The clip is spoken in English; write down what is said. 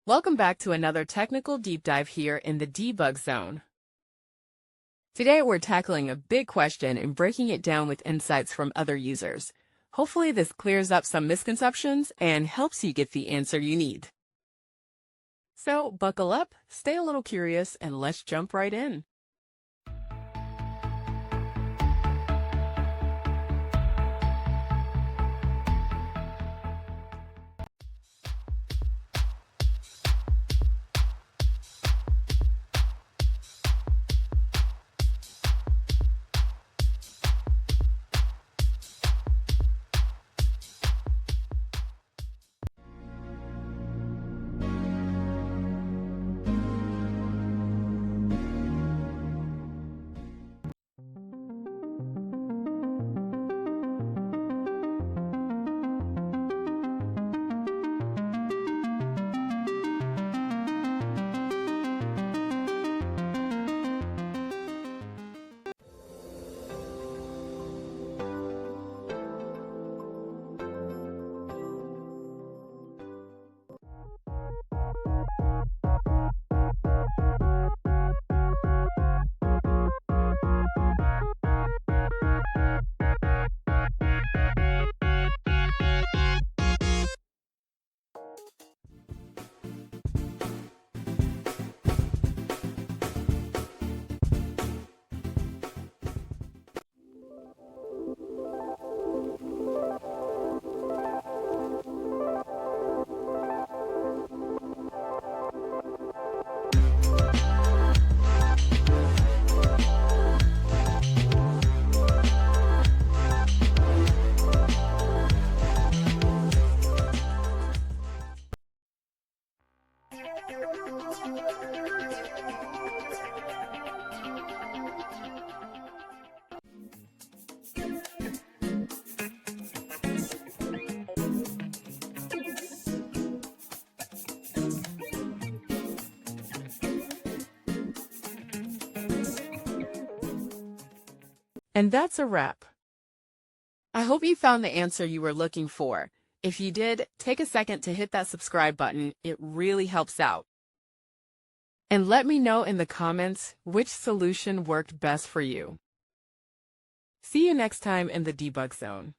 Welcome back to another technical deep dive here in the debug zone. Today we're tackling a big question and breaking it down with insights from other users. Hopefully this clears up some misconceptions and helps you get the answer you need. So buckle up, stay a little curious, and let's jump right in. And that's a wrap. I hope you found the answer you were looking for. If you did, take a second to hit that subscribe button. It really helps out. And let me know in the comments which solution worked best for you. See you next time in the debug zone.